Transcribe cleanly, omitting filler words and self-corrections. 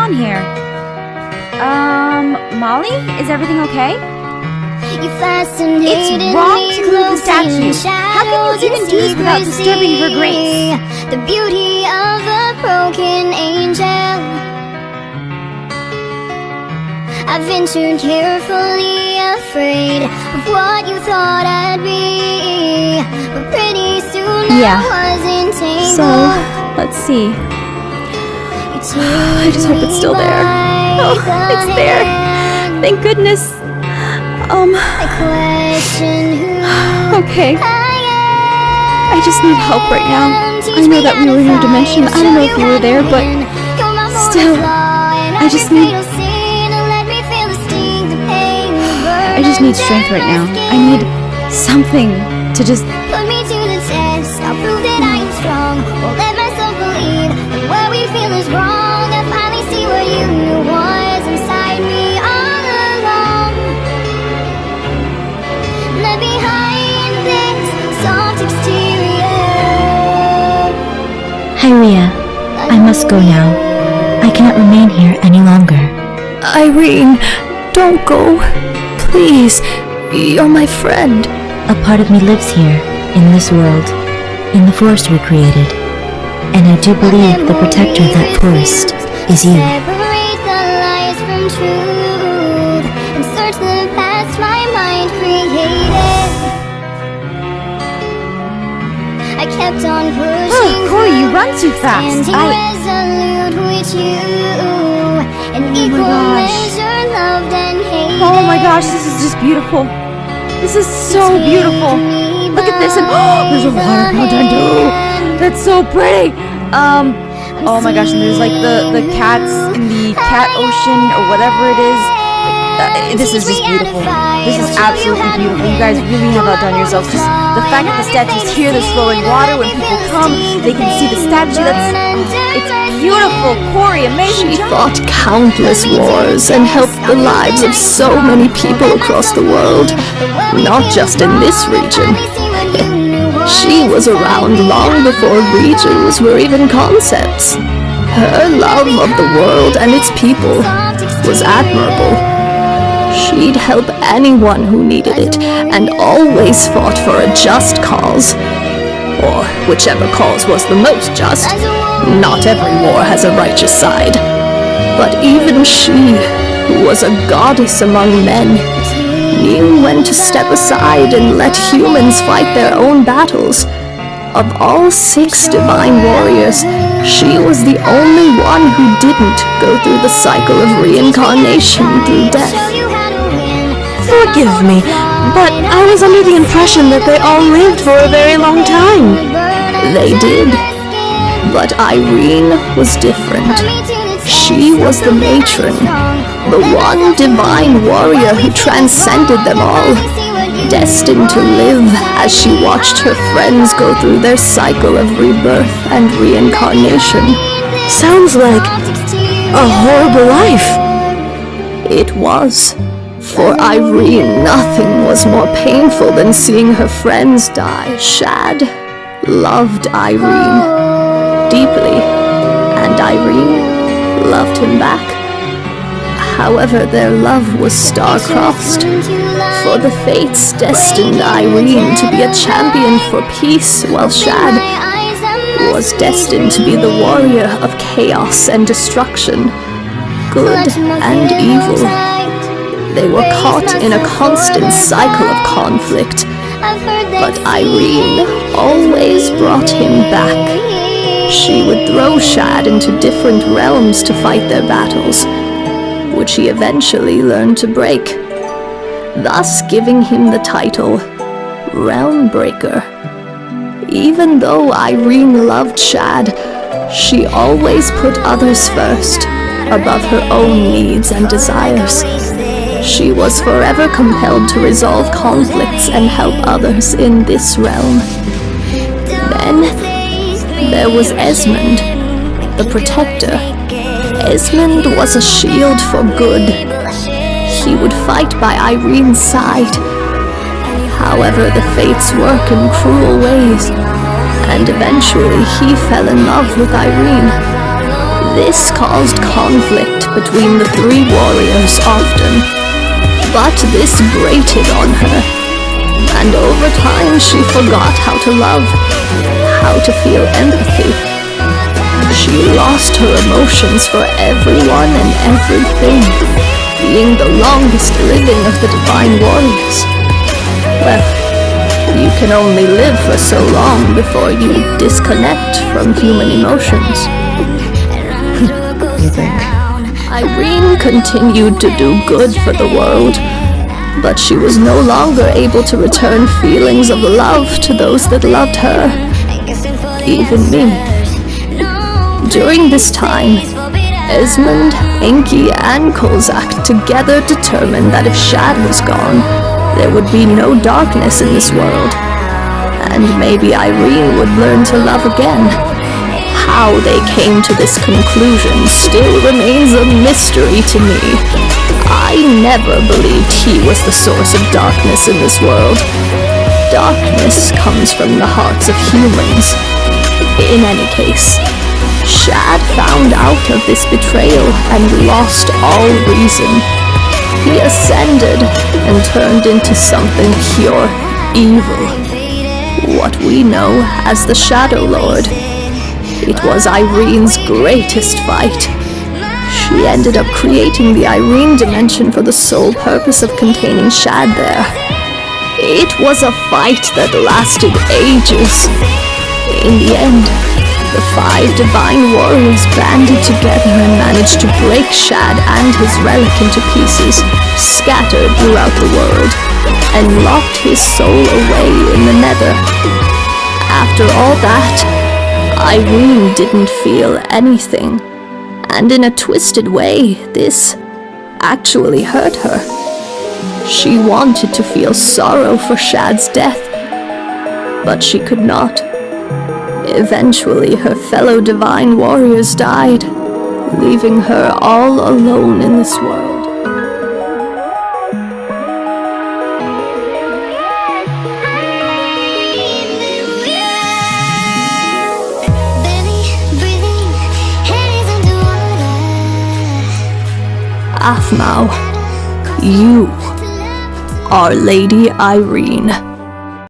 on here? Molly? Is everything okay? It's wrong to move the statue. How can you even do this without disturbing her grace? The beauty of a broken angel. I've ventured carefully, afraid of what you thought I'd be. But pretty soon I was entangled. So, let's see. I just hope it's still there. Oh, it's there. Thank goodness. Okay. I just need help right now. I know that we were in your dimension. I don't know if you were there, but still, I just need strength right now. I need something to just... Put me to the test. I'll prove that I am strong. Won't let myself believe that what we feel is wrong. I finally see what you was inside me all along. Not behind this soft exterior. Hyrea, I must go now. I cannot remain here any longer. Irene, don't go. Please, you're my friend. A part of me lives here, in this world, in the forest we created. And I do believe the protector of that forest is you. Separate the lies from truth and search the past my mind created. I kept on pushing. Corey, you run too fast. Resolute with you. An equal measure loved and hated. Oh my gosh, this is just beautiful. This is so beautiful. Look at this, and there's a water fountain too. That's so pretty. Oh my gosh, and there's like the cats in the cat ocean or whatever it is. This is just beautiful. This is absolutely beautiful. You guys really have outdone yourselves. Just the fact that the statue's here, there's flowing water. When people come, they can see the statue. It's beautiful. Corey, amazing She job. fought countless wars and helped the lives of so many people across the world, not just in this region. She was around long before regions were even concepts. Her love of the world and its people was admirable. She'd help anyone who needed it, and always fought for a just cause. Or whichever cause was the most just. Not every war has a righteous side. But even she, who was a goddess among men, knew when to step aside and let humans fight their own battles. Of all 6 divine warriors, she was the only one who didn't go through the cycle of reincarnation through death. Forgive me, but I was under the impression that they all lived for a very long time. They did. But Irene was different. She was the matron, the one divine warrior who transcended them all, destined to live as she watched her friends go through their cycle of rebirth and reincarnation. Sounds like a horrible life. It was. For Irene, nothing was more painful than seeing her friends die. Shad loved Irene deeply, and Irene loved him back. However, their love was star-crossed, for the fates destined Irene to be a champion for peace, while Shad was destined to be the warrior of chaos and destruction, good and evil. They were caught in a constant cycle of conflict, but Irene always brought him back. She would throw Shad into different realms to fight their battles, which he eventually learned to break, thus giving him the title Realm Breaker. Even though Irene loved Shad, she always put others first, above her own needs and desires. She was forever compelled to resolve conflicts and help others in this realm. Then there was Esmond, the protector. Esmond was a shield for good. He would fight by Irene's side. However, the fates work in cruel ways, and eventually he fell in love with Irene. This caused conflict between the three warriors often, but this grated on her, and over time she forgot how to love, how to feel empathy. She lost her emotions for everyone and everything, being the longest living of the divine warriors. Well, you can only live for so long before you disconnect from human emotions. Irene continued to do good for the world, but she was no longer able to return feelings of love to those that loved her, even me. During this time, Esmond, Enki, and Kozak together determined that if Shad was gone, there would be no darkness in this world, and maybe Irene would learn to love again. How they came to this conclusion still remains a mystery to me. I never believed he was the source of darkness in this world. Darkness comes from the hearts of humans. In any case, Shad found out of this betrayal and lost all reason. He ascended and turned into something pure evil. What we know as the Shadow Lord. It was Irene's greatest fight. She ended up creating the Irene dimension for the sole purpose of containing Shad there. It was a fight that lasted ages. In the end, the 5 divine warriors banded together and managed to break Shad and his relic into pieces, scattered throughout the world, and locked his soul away in the Nether. After all that, Irene didn't feel anything, and in a twisted way, this actually hurt her. She wanted to feel sorrow for Shad's death, but she could not. Eventually, her fellow divine warriors died, leaving her all alone in this world. Athmau, you are Lady Irene.